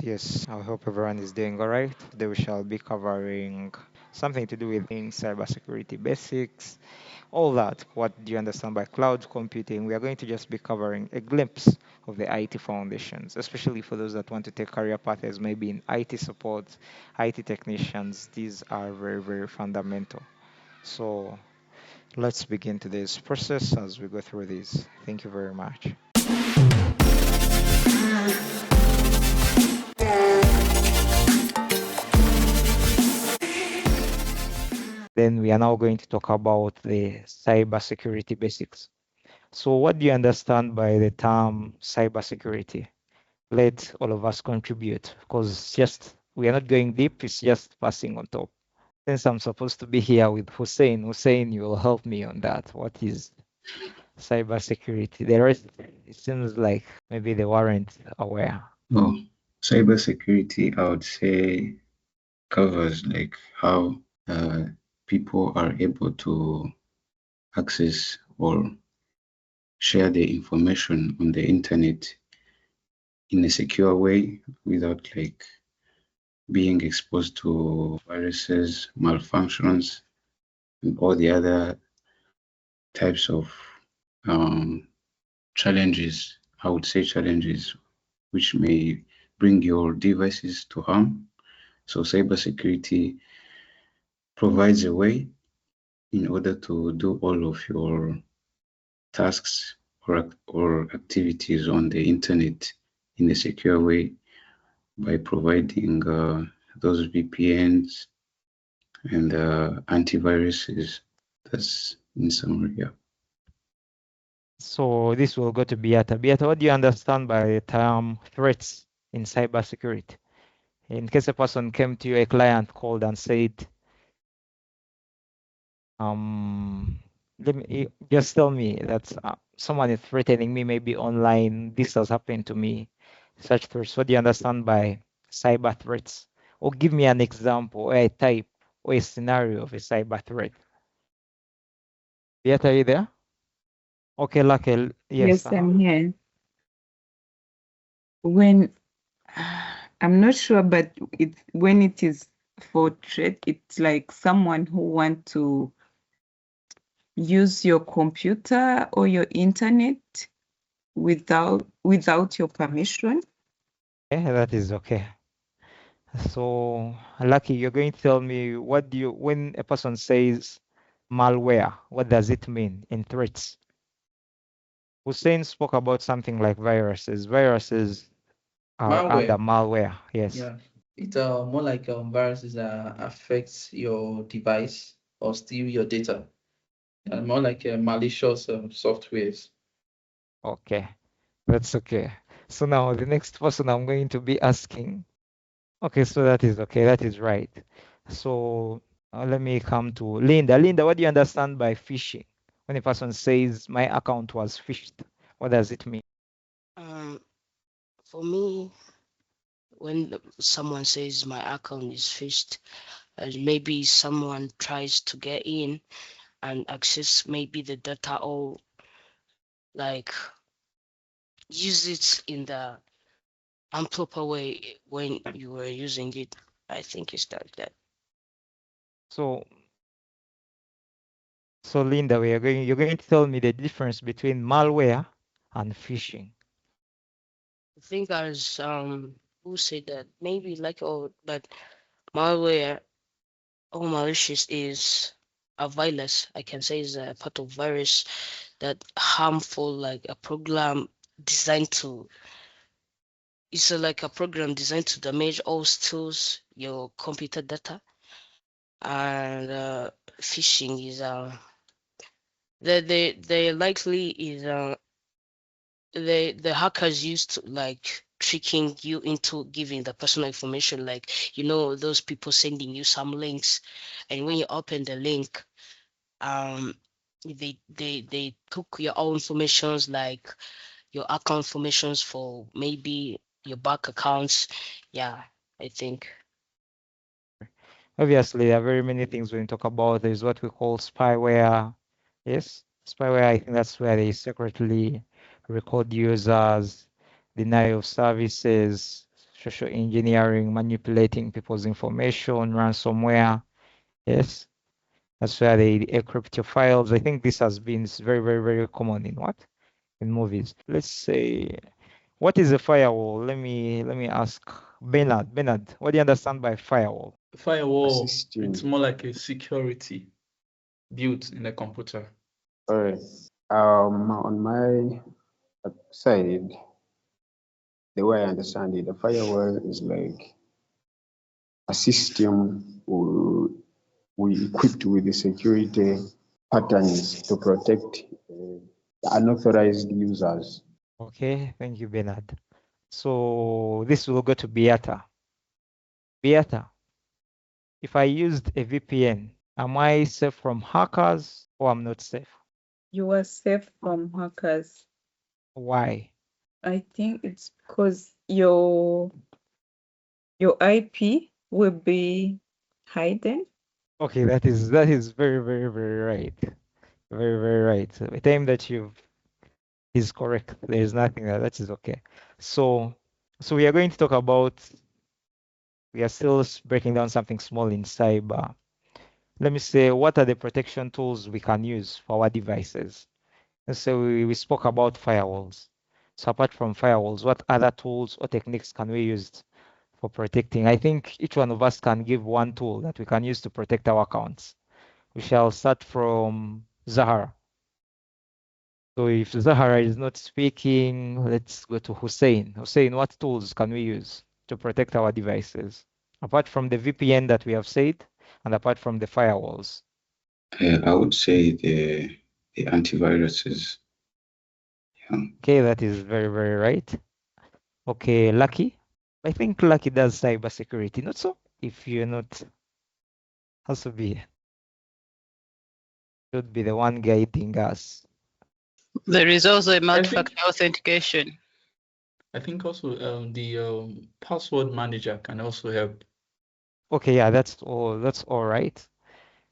Yes, I hope everyone is doing all right. Today we shall be covering something to do with in cybersecurity basics, all that. What do you understand by cloud computing? We are going to just be covering a glimpse of the IT foundations, especially for those that want to take career paths, maybe in IT support, IT technicians. These are very, very fundamental. So let's begin today's process as we go through these. Thank you very much. Then we are now going to talk about the cybersecurity basics. So what do you understand by the term cybersecurity? Let all of us contribute because just we are not going deep, it's just passing on top. Since I'm supposed to be here with Hussein, Hussein, you will help me on that. What is cybersecurity? The rest, it seems like maybe they weren't aware. Oh, cybersecurity, I would say, covers like how people are able to access or share their information on the internet in a secure way without like being exposed to viruses, malfunctions, and all the other types of um, challenges. I would say challenges which may bring your devices to harm. So cybersecurity provides a way in order to do all of your tasks or activities on the internet in a secure way by providing those VPNs and antiviruses. That's in summary. Yeah. So this will go to Beata. Beata, what do you understand by the term threats in cybersecurity? In case a person came to you, a client called and said, let me just tell me that someone is threatening me, maybe online, this has happened to me, such threats. What do you understand by cyber threats? Or give me an example, or a type, or a scenario of a cyber threat. Beata, are you there? Okay, Lakel, yes. Yes, I'm here. When I'm not sure, but when it is for trade, it's like someone who want to use your computer or your internet without your permission. Yeah, that is okay. So, Lucky, you're going to tell me when a person says malware, what does it mean in threats? Hussein spoke about something like viruses. Viruses are under Malware, malware, yes. yeah, it's more like viruses that affects your device or steal your data. More like malicious softwares. Okay, that's okay. So now the next person I'm going to be asking. Okay, so that is okay, that is right. So let me come to Linda. Linda, what do you understand by phishing? When a person says my account was phished, what does it mean? Um, for me, when someone says my account is phished, maybe someone tries to get in and access maybe the data or like use it in the improper way when you were using it. I think it's like that. So So Linda, you're going to tell me the difference between malware and phishing. I think as who said that maybe like but malware or malicious is a virus. I can say is a part of virus that harmful like a program designed to it's like a program designed to damage or steals your computer data. And phishing is they likely is the hackers used to like tricking you into giving the personal information, like those people sending you some links, and when you open the link, um they took your own informations, like your account informations for maybe your bank accounts. Yeah, I think. Obviously, there are very many things we talk about. There's what we call spyware. Yes, spyware, I think that's where they secretly record users, deny of services, social engineering, manipulating people's information, ransomware. Yes, that's where they encrypt your files. I think this has been very, very, very common in what? In movies. Let's say, what is a firewall? Let me ask Bernard. Bernard, what do you understand by firewall? Firewall, Assisting. it's more like a security built in a computer. All right. On my side, the way I understand it, a firewall is like a system we equipped with the security patterns to protect unauthorized users. Okay, thank you, Bernard. So this will go to Beata. Beata, if I used a VPN, am I safe from hackers or I'm not safe? You are safe from hackers. Why? I think it's because your IP will be hidden. Okay, that is very, very, very right. Very, very right. So the time that you've is correct. There is nothing that is okay. So we are going to talk about, we are still breaking down something small in cyber. Let me say, what are the protection tools we can use for our devices? And so we spoke about firewalls. So apart from firewalls, what other tools or techniques can we use for protecting? I think each one of us can give one tool that we can use to protect our accounts. We shall start from Zahara. So if Zahara is not speaking, let's go to Hussein. Hussein, what tools can we use to protect our devices? Apart from the VPN that we have said, and apart from the firewalls. I would say the antiviruses. Yeah. Okay, that is very, very right. Okay, Lucky. I think Lucky does cybersecurity, not so? If you're not, has to be, should be the one guiding us. There is also a I think multi-factor authentication. I think also the password manager can also help. Okay, yeah, that's all right.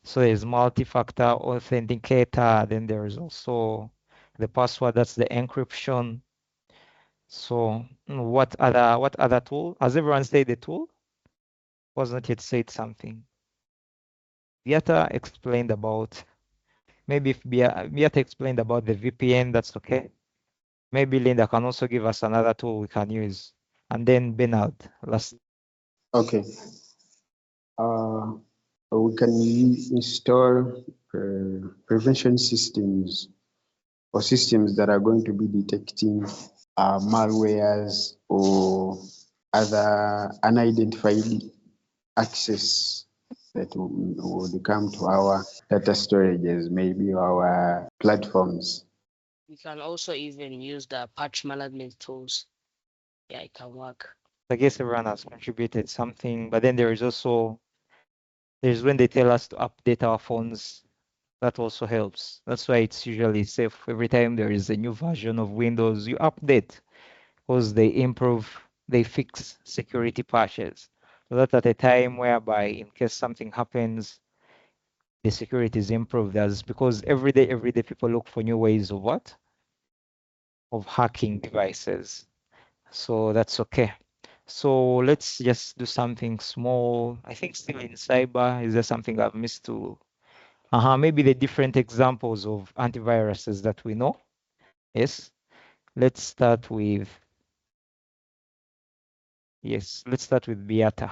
So there's multi-factor authenticator, then there is also the password, that's the encryption. So what other tool? Has everyone said the tool? Was not yet said something. Beata explained about, maybe if Beata explained about the VPN, that's okay. Maybe Linda can also give us another tool we can use. And then Bernard, last. Okay. We can install prevention systems or systems that are going to be detecting malwares or other unidentified access that would come to our data storages, maybe our platforms. We can also even use the patch management tools. Yeah, it can work. I guess everyone has contributed something, but then there's when they tell us to update our phones. That also helps. That's why it's usually safe. Every time there is a new version of Windows, you update because they improve, they fix security patches. So that at a time whereby in case something happens, the security is improved. That's because every day people look for new ways of what? Of hacking devices. So that's okay. So let's just do something small. I think still in cyber, is there something I've missed to? Maybe the different examples of antiviruses that we know. Yes. Let's start with, let's start with Beata.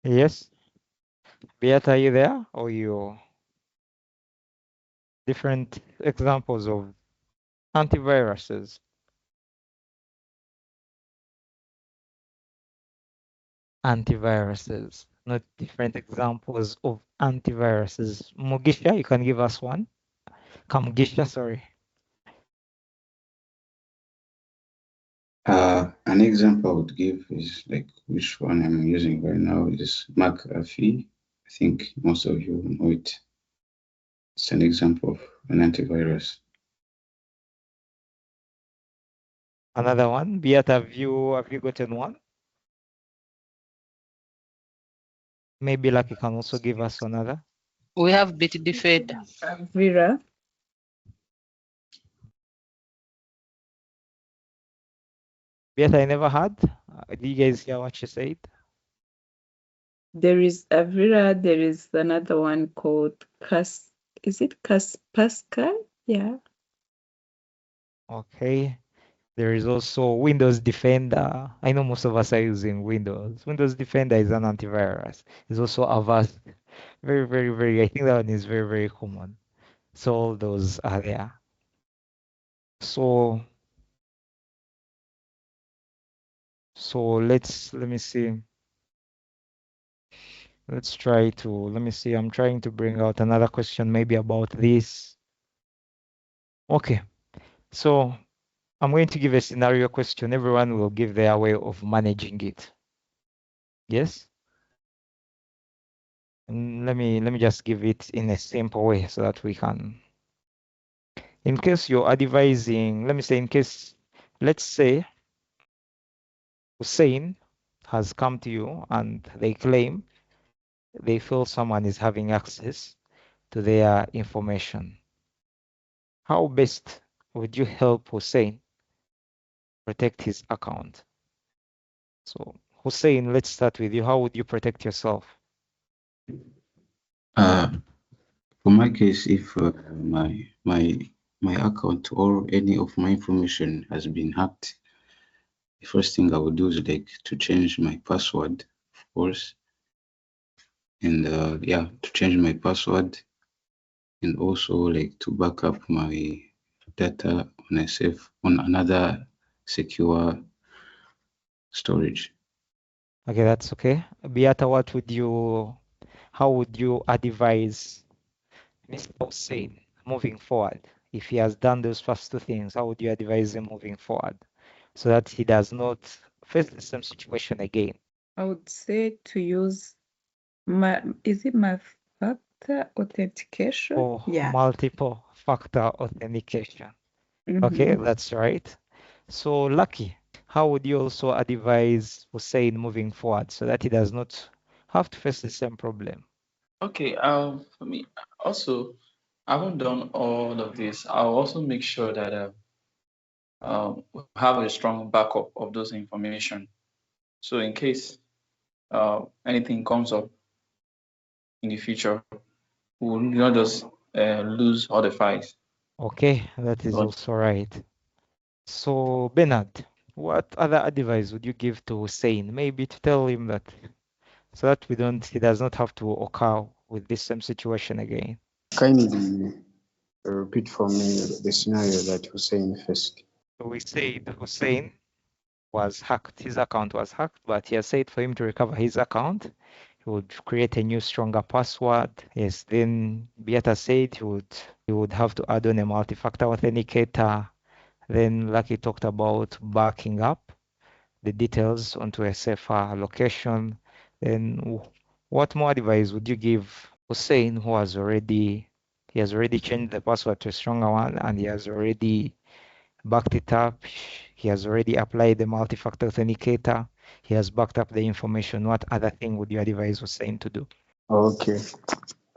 Yes. Beata, are you there? Or you different examples of antiviruses? Antiviruses, not different examples of antiviruses. Mugisha, you can give us one. Kamugisha, sorry. An example I would give is like which one I'm using right now is McAfee. I think most of you know it. It's an example of an antivirus. Another one. Beata, have you gotten one? Maybe Lucky can also give us another. We have Bitdefend. Vera. Yet I never had. Did you guys hear what she said? There is Avira, there is another one called Cas. Is it Pascal? Yeah. Okay. There is also Windows Defender. I know most of us are using Windows. Windows Defender is an antivirus. It's also Avast. Very, very, very. I think that one is very, very common. So all those are there. So let me see. Let's try to let me see. I'm trying to bring out another question maybe about this. Okay. So I'm going to give a scenario question. Everyone will give their way of managing it. Yes? And let me just give it in a simple way so that we can. In case you are advising, let me say in case, let's say Hussein has come to you and they claim they feel someone is having access to their information. How best would you help Hussein protect his account? So Hussein, let's start with you. How would you protect yourself? Uh, for my case, if my account or any of my information has been hacked, the first thing I would do is like to change my password, of course, and yeah, to change my password, and also like to back up my data on a safe on another secure storage. Okay, that's okay. Beata, how would you advise Mr. Hussein moving forward? If he has done those first two things, how would you advise him moving forward so that he does not face the same situation again? I would say to use is it multi-factor authentication? For Yeah. multiple factor authentication. Okay, Mm-hmm. that's right. So, Lucky, how would you also advise Hussein moving forward so that he does not have to face the same problem? Okay, for me, also, I haven't done all of this. I'll also make sure that we have a strong backup of those information. So in case anything comes up in the future, we will not just lose all the files. Okay, that is But also right. So, Bernard, what other advice would you give to Hussein? Maybe to tell him that so that he does not have to occur with this same situation again. Kindly repeat for me the scenario that Hussein faced. So we said Hussein was hacked. His account was hacked, but he has said for him to recover his account, he would create a new stronger password. Yes, then Beata said he would have to add on a multi-factor authenticator. Then Lucky talked about backing up the details onto a safer location. Then what more advice would you give Hussein, he has already changed the password to a stronger one and he has already backed it up. He has already applied the multi-factor authenticator. He has backed up the information. What other thing would you advise Hussein to do? Okay.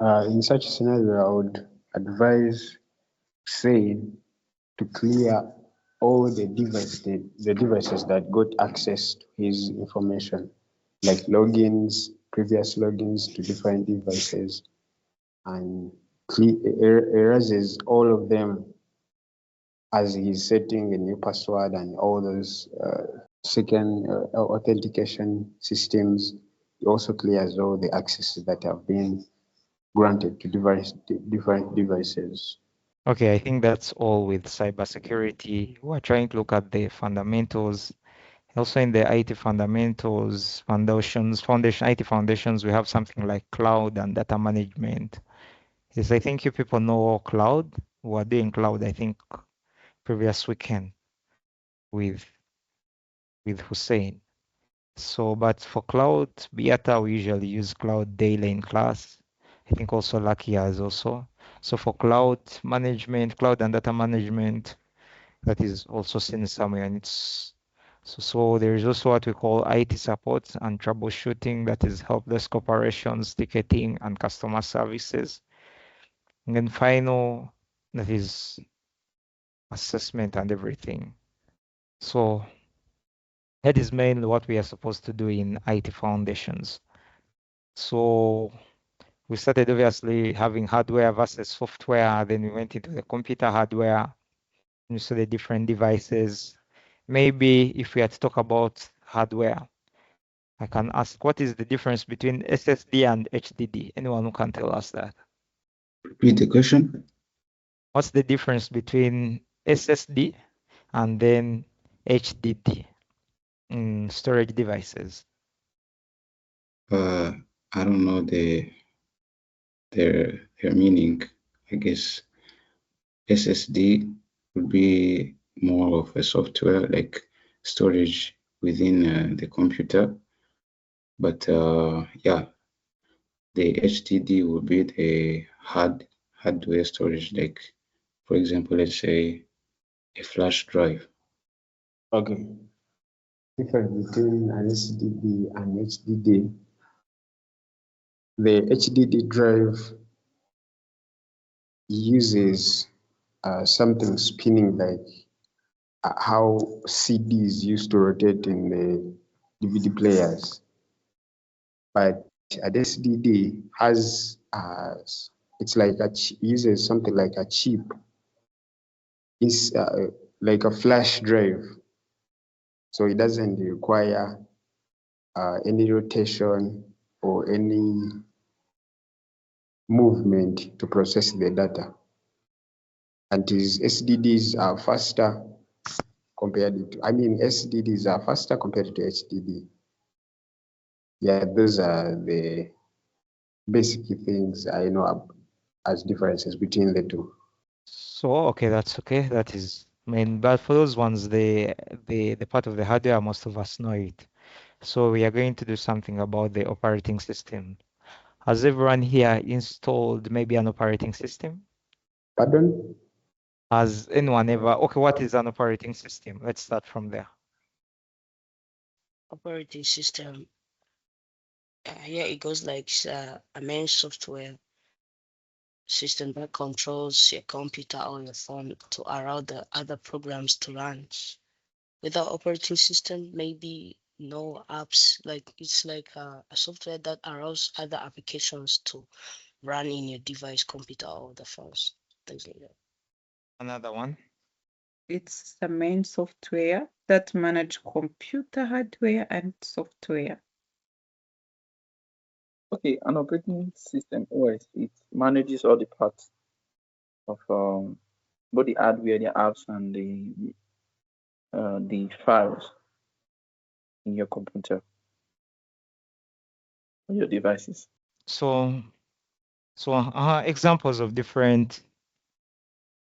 In such a scenario, I would advise Hussein to clear all the devices that got access to his information, like logins, previous logins to different devices, and erases all of them as he's setting a new password and all those second authentication systems. It also clears all the accesses that have been granted to different devices. Okay, I think that's all with cybersecurity. We're trying to look at the fundamentals. Also in the IT foundation, IT foundations, we have something like cloud and data management. Yes, I think you people know cloud. We are doing cloud, I think, previous weekend with Hussein. So, but for cloud, Beata, we usually use cloud daily in class. I think also Lucky has also. So for cloud and data management, that is also seen somewhere. And so there is also what we call IT support and troubleshooting, that is help desk operations, ticketing, and customer services. And then final, that is assessment and everything. So That is mainly what we are supposed to do in IT foundations. So we started obviously having hardware versus software, then we went into the computer hardware, and we saw the different devices. Maybe if we had to talk about hardware, I can ask what is the difference between SSD and HDD? Anyone who can tell us that? Repeat the question. What's the difference between SSD and then HDD in storage devices? Uh, I don't know their meaning. I guess SSD would be more of a software like storage within the computer, but yeah, the HDD would be the hardware storage, like for example, let's say a flash drive. Okay. Difference between an SSD and HDD. The HDD drive uses something spinning like how CDs used to rotate in the DVD players. But an SSD has it's like uses something like a chip. It's like a flash drive, so it doesn't require any rotation or any movement to process the data. And these SSDs are faster compared to, SSDs are faster compared to HDD. Yeah, those are the basic things I know as differences between the two. So okay, that's okay. That is main. But for those ones, the part of the hardware, most of us know it. So we are going to do something about the operating system. Has everyone here installed maybe an operating system? Pardon? Has anyone ever? Okay, what is an operating system? Let's start from there. Operating system. Yeah, it goes like a main software system that controls your computer or your phone to allow the other programs to run. Without operating system, maybe no apps. Like it's like a software that allows other applications to run in your device, computer, or the phones, things like that. Another one. It's the main software that manage computer hardware and software. Okay, an operating system OS, it manages all the parts of both the hardware, the apps, and the files in your computer, on your devices. So, examples of different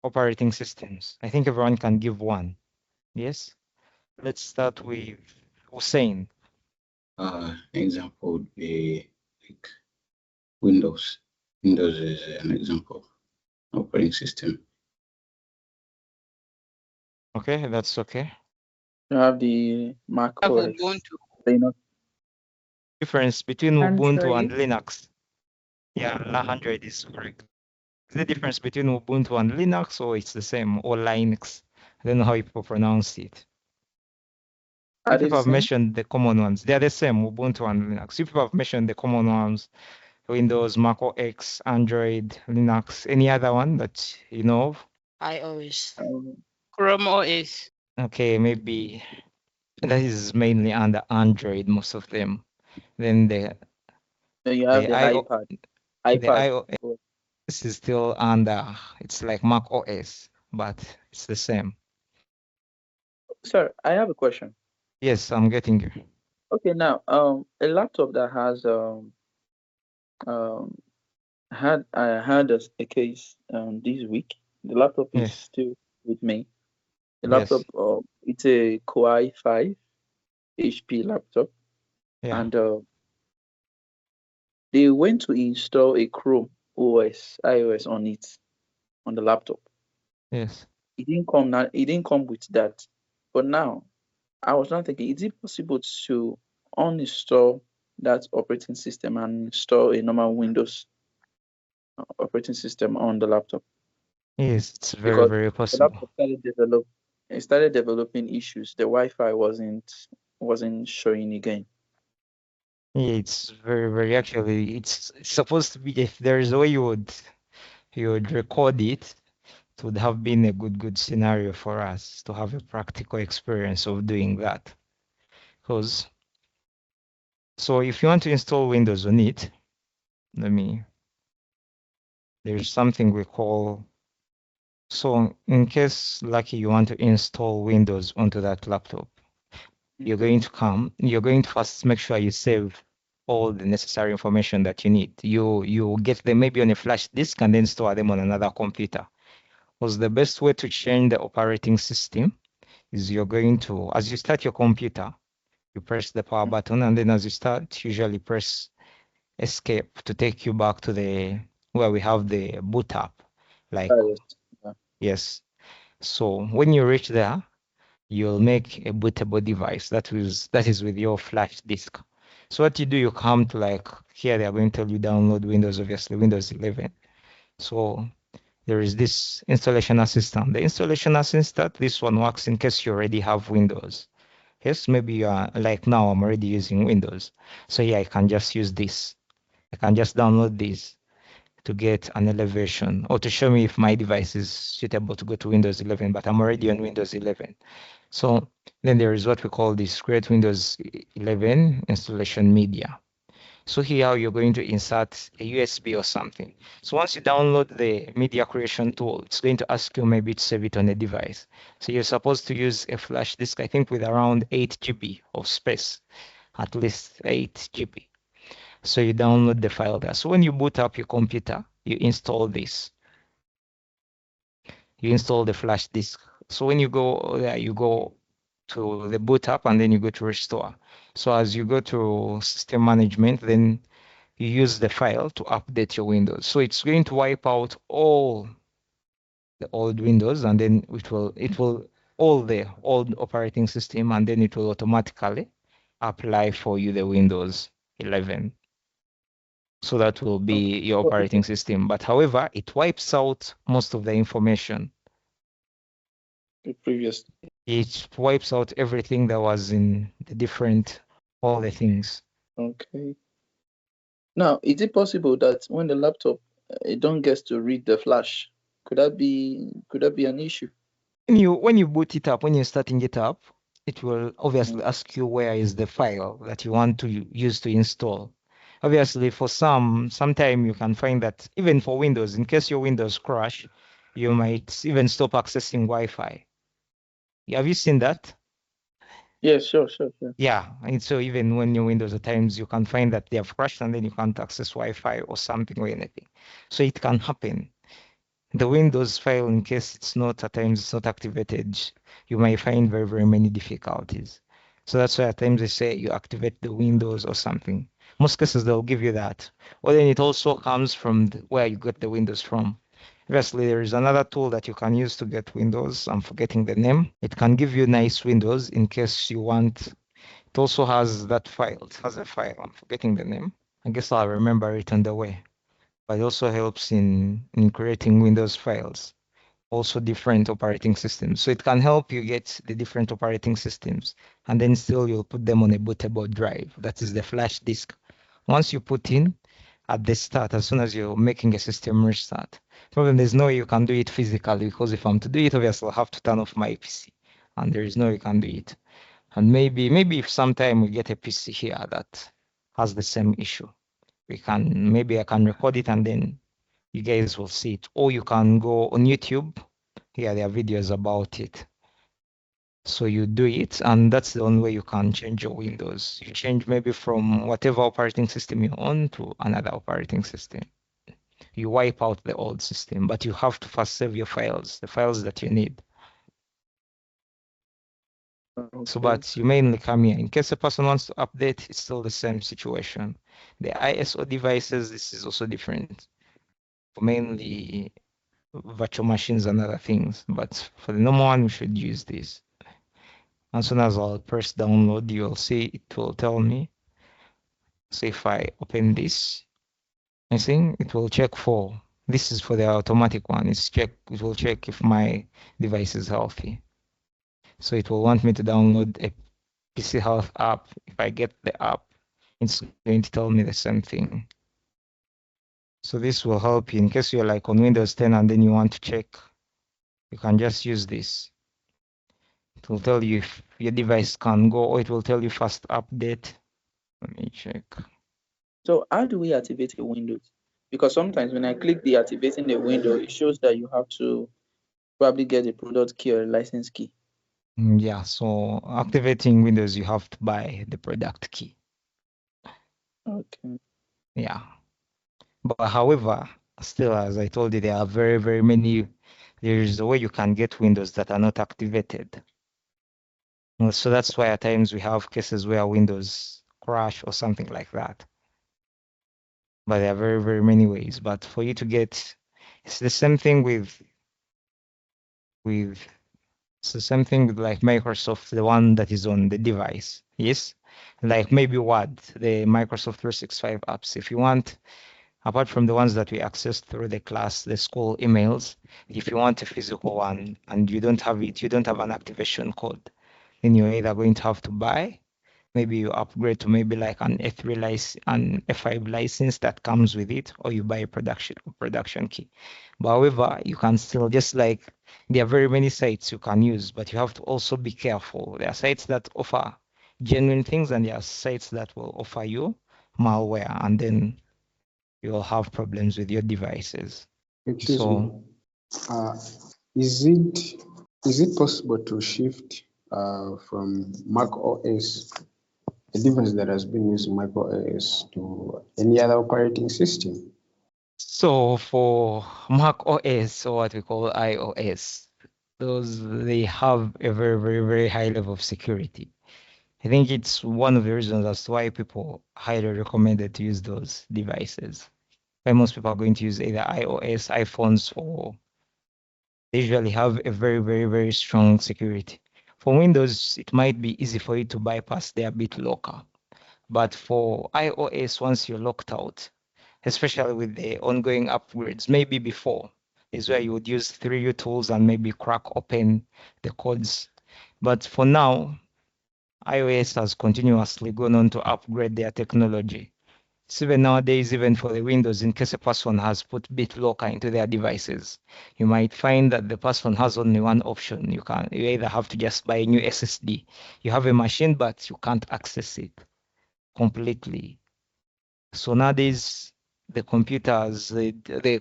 operating systems. I think everyone can give one. Yes. Let's start with Hussein. Example would be like Windows. Windows is an example operating system. Okay, that's okay. You have the Mac Have OS, Ubuntu. Linux. Difference between Ubuntu and Android. Linux. Yeah, 100 is correct. Is the difference between Ubuntu and Linux, or it's the same, or Linux? I don't know how people pronounce it. Are If they the people have same? mentioned the common ones, they are the same, Ubuntu and Linux. If people have mentioned the common ones, Windows, Mac OS, Android, Linux, any other one that you know of? iOS. Chrome OS. Okay, maybe that is mainly under Android, most of them. Then Then you have the the IO, the iPad. iOS is still under, it's like Mac OS, but it's the same. Sir, I have a question. Yes, I'm getting you. Okay, now a laptop that has um had I had a case this week. The laptop is Yes, still with me. The laptop yes, it's a Core i5 HP laptop, yeah, and they went to install a Chrome OS iOS on it on the laptop. yes. It didn't come now. It didn't come with that. But now I was not thinking, is it possible to uninstall that operating system and install a normal Windows operating system on the laptop? Yes, it's very, Because very the possible. laptop started developing issues. The Wi-Fi wasn't. wasn't showing again. Yeah, it's very actually it's supposed to be if there's a way you would record it, it would have been a good scenario for us to have a practical experience of doing that. Because so if you want to install Windows on it, let me there's something we call so in case lucky you want to install Windows onto that laptop, Okay. you're going to first make sure you save all the necessary information that you need. You get them maybe on a flash disk and then store them on another computer. Because the best way to change the operating system is you're going to, as you start your computer, you press the power button, and then as you start, usually press escape to take you back to the where we have the boot up. Like, Yes. Yeah. yes. So when you reach there, you'll make a bootable device that is with your flash disk. So what you do, you come to like here, they are going to tell you download Windows, obviously Windows 11. So there is this installation assistant. The installation assistant, this one works in case you already have Windows. Yes, maybe you are like now I'm already using Windows. So yeah, I can just use this. I can just download this to get an elevation or to show me if my device is suitable to go to Windows 11, but I'm already on Windows 11. So then there is what we call this Create Windows 11 installation media. So here you're going to insert a USB or something. So once you download the media creation tool, it's going to ask you maybe to save it on a device. So you're supposed to use a flash disk, I think with around 8 GB of space, at least 8 GB. So you download the file there. So when you boot up your computer, you install this. You install the flash disk. So when you go there, you go to the boot up and then you go to restore. So as you go to system management, then you use the file to update your Windows. So it's going to wipe out all the old Windows and then it will all the old operating system and then it will automatically apply for you the Windows 11. So that will be your Oh, operating system. But however, it wipes out most of the information. the previous. It wipes out everything that was in the different, all the things. Okay. Now, is it possible that when the laptop it don't get to read the flash, could that be an issue? When you boot it up, when you're starting it up, it will Mm. obviously ask you where is the file that you want to use to install. Obviously, for sometime you can find that even for Windows, in case your Windows crash, you might even stop accessing Wi-Fi. Have you seen that? Yeah, sure. Yeah, and so even when your Windows at times you can find that they have crashed and then you can't access Wi-Fi or something or anything. So it can happen. The Windows file, in case it's not at times it's not activated, you may find very many difficulties. So that's why at times they say you activate the Windows or something. Most cases they'll give you that. Or then it also comes from where you get the Windows from. Obviously, there is another tool that you can use to get Windows. I'm forgetting the name. It can give you nice Windows in case you want. It also has that file. It has a file. I'm forgetting the name. I guess I'll remember it on the way. But it also helps in creating Windows files, also different operating systems. So it can help you get the different operating systems, and then still you'll put them on a bootable drive. That is the flash disk. Once you put in at the start, as soon as you're making a system restart, problem there's no way you can do it physically because if I'm to do it, obviously I'll have to turn off my PC, and there is no way you can do it. And maybe if sometime we get a PC here that has the same issue, maybe I can record it and then you guys will see it. Or you can go on YouTube. Here there are videos about it. So you do it, and that's the only way you can change your Windows. You change maybe from whatever operating system you're on to another operating system. You wipe out the old system, but you have to first save your files, the files that you need. So, Okay. but you mainly come here. In case a person wants to update, it's still the same situation. The ISO devices, this is also different. Mainly virtual machines and other things. But for the normal one, we should use this. As soon as I'll press download, you'll see it will tell me. So if I open this, I think it will check for, this is for the automatic one. It will check if my device is healthy. So it will want me to download PC Health app. If I get the app, it's going to tell me the same thing. So this will help you in case you're like on Windows 10 and then you want to check, you can just use this. It will tell you if your device can go, or it will tell you fast update. Let me check. So how do we activate a Windows? Because sometimes when I click the activating the window, it shows that you have to probably get a product key or a license key. Yeah, so activating Windows, you have to buy the product key. Okay. Yeah. But however, still, as I told you, there are very, very many. There's a way you can get Windows that are not activated. So that's why at times we have cases where Windows crash or something like that. But there are very, very many ways. But for you to get, it's the same thing with it's the same thing with like Microsoft, the one that is on the device. Yes, like maybe Word, the Microsoft 365 apps. If you want, apart from the ones that we access through the class, the school emails, if you want a physical one and you don't have it, you don't have an activation code, then you're either going to have to buy, maybe you upgrade to maybe like an A3 license, an A5 license that comes with it, or you buy a production key. But however, you can still just like there are very many sites you can use, but you have to also be careful. There are sites that offer genuine things, and there are sites that will offer you malware, and then you'll have problems with your devices. Excuse me. So Uh, is it possible to shift from Mac OS, a device that has been using Mac OS, to any other operating system? So for Mac OS, or what we call iOS, those they have a very, very, very high level of security. I think it's one of the reasons as to why people highly recommended to use those devices. Why most people are going to use either iOS, iPhones, or they usually have a very, very, very strong security. For Windows, it might be easy for you to bypass their BitLocker. But for iOS, once you're locked out, especially with the ongoing upgrades, maybe before is where you would use 3U tools and maybe crack open the codes. But for now, iOS has continuously gone on to upgrade their technology. So even nowadays, even for the Windows, in case a person has put BitLocker into their devices, you might find that the person has only one option. You either have to just buy a new SSD. You have a machine, but you can't access it completely. So nowadays, the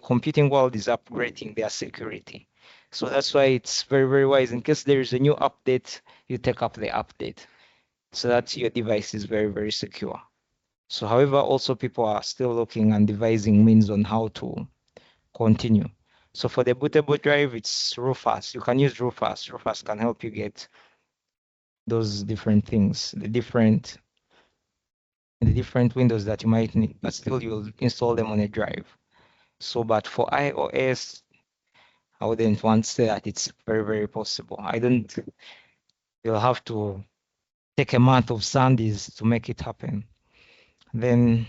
computing world is upgrading their security. So that's why it's very, very wise. In case there is a new update, you take up the update so that your device is very, very secure. So, however, also people are still looking and devising means on how to continue. So for the bootable drive, it's Rufus. You can use Rufus. Rufus can help you get those different things, the different windows that you might need, but still you'll install them on a drive. So, but for iOS, I wouldn't want to say that it's very, very possible. I don't, you'll have to take a month of Sundays to make it happen. Then,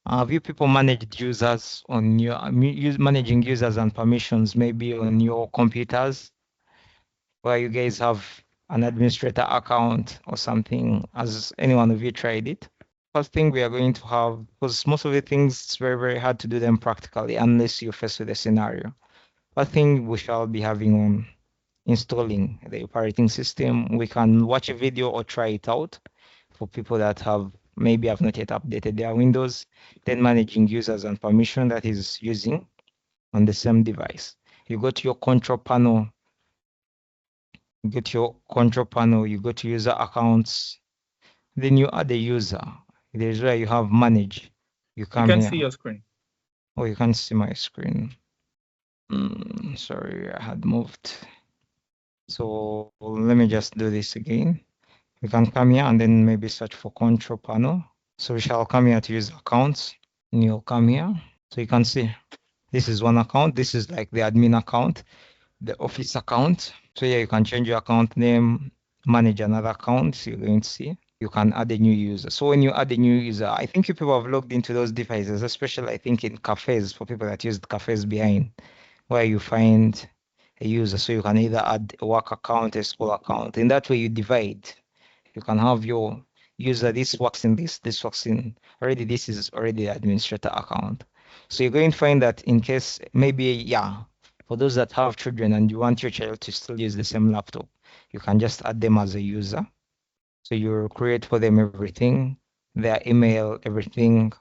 have you people managed users on your, managing users and permissions maybe on your computers where you guys have an administrator account or something? Has any one of you tried it? First thing we are going to have, because most of the things it's very, very hard to do them practically unless you're faced with a scenario. First thing we shall be having on installing the operating system. We can watch a video or try it out for people that have not yet updated their Windows. Then managing users and permission that is using on the same device. You go to your control panel, you go to user accounts, then you add a user. There's where you have manage. You You come can here. see your screen. Oh, you can't see my screen. Sorry, I had moved. So let me just do this again. We can come here and then maybe search for control panel. So we shall come here to use accounts, and you'll come here. So you can see this is one account. This is like the admin account, the office account. So here you can change your account name, manage another account. So you're going to see you can add a new user. So when you add a new user, I think you people have logged into those devices, especially I think in cafes for people that use cafes behind, where you find a user. So you can either add a work account, a school account. In that way, you divide. You can have your user, this works in this works in already, this is already the administrator account. So you're going to find that in case maybe, yeah, for those that have children and you want your child to still use the same laptop, you can just add them as a user. So you create for them everything, their email, everything.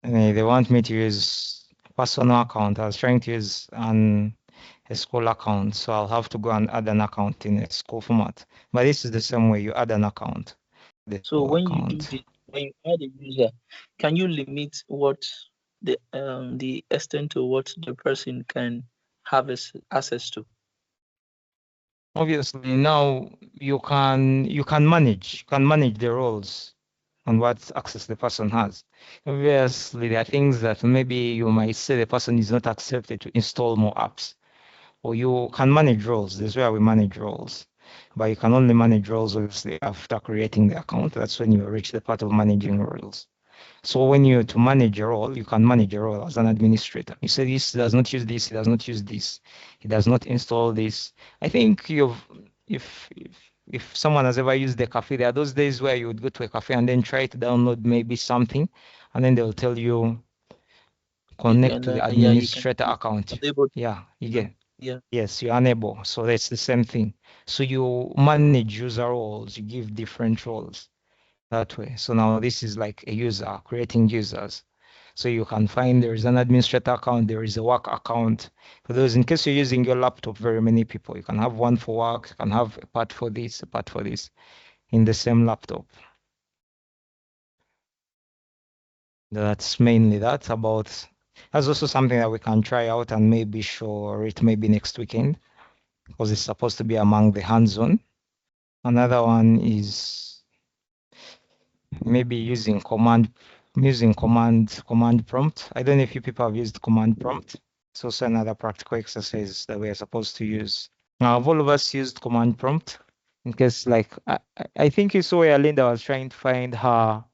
And they want me to use personal account. I was trying to use a school account, so I'll have to go and add an account in a school format. But this is the same way you add an account. The So school when you do account. this, when you add a user, can you limit what the extent to what the person can have access to? Obviously, now you can manage the roles and what access the person has. Obviously, there are things that maybe you might say the person is not accepted to install more apps, or you can manage roles. This is where we manage roles, but you can only manage roles obviously after creating the account. That's when you reach the part of managing roles. So when you to manage a role, you can manage a role as an administrator. You say this does not use this, he does not use this, he does not install this. I think if someone has ever used the cafe, there are those days where you would go to a cafe and then try to download maybe something, and then they'll tell you connect And to the yeah, you can administrator be account. unable to. Yeah, you Yeah, get. yeah. Yes, you're unable. So that's the same thing. So you manage user roles, you give different roles that way. So now this is like a user creating users. So you can find there is an administrator account, there is a work account. For those, in case you're using your laptop, very many people, you can have one for work, you can have a part for this, a part for this in the same laptop. That's mainly that about. That's also something that we can try out and maybe show it maybe next weekend because it's supposed to be among the hands-on. Another one is maybe using command prompt. I don't know if you people have used command prompt. It's also another practical exercise that we are supposed to use. Now, all of us used command prompt in case, like, I think you saw where Linda was trying to find her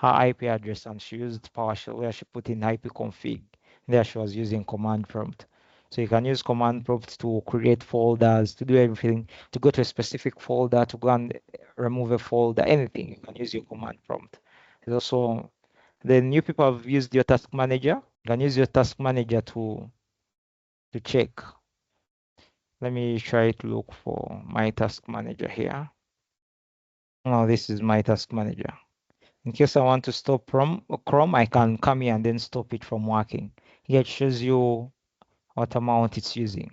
IP address and she used PowerShell where she put in ipconfig. There she was using command prompt. So you can use command prompt to create folders, to do everything, to go to a specific folder, to go and remove a folder, anything. You can use your command prompt. There's also, the new people have used your task manager. You can use your task manager to check. Let me try to look for my task manager here. Now this is my task manager. In case I want to stop from Chrome, I can come here and then stop it from working. Here it shows you what amount it's using.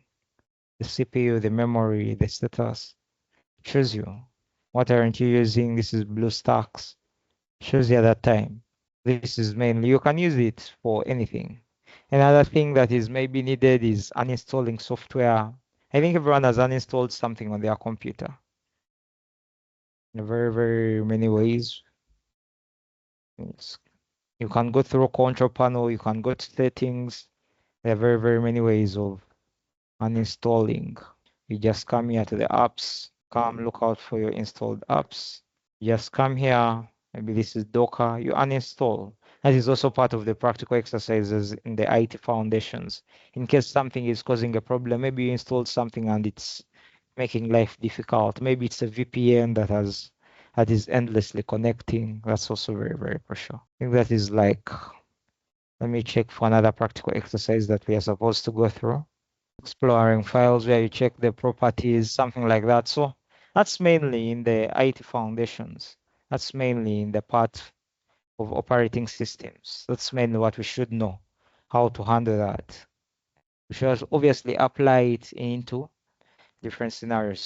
The CPU, the memory, the status. It shows you. What aren't you using? This is BlueStacks. Shows you at that time. This is mainly, you can use it for anything. Another thing that is maybe needed is uninstalling software. I think everyone has uninstalled something on their computer in very, very many ways. You can go through control panel, you can go to settings. There are very, very many ways of uninstalling. You just come here to the apps, come look out for your installed apps. You just come here, maybe this is Docker, you uninstall. That is also part of the practical exercises in the IT foundations. In case something is causing a problem, maybe you installed something and it's making life difficult. Maybe it's a VPN that is endlessly connecting. That's also very, very crucial. I think that is like, let me check for another practical exercise that we are supposed to go through. Exploring files where you check the properties, something like that. So that's mainly in the IT foundations. That's mainly in the part of operating systems. That's mainly what we should know, how to handle that. We should obviously apply it into different scenarios.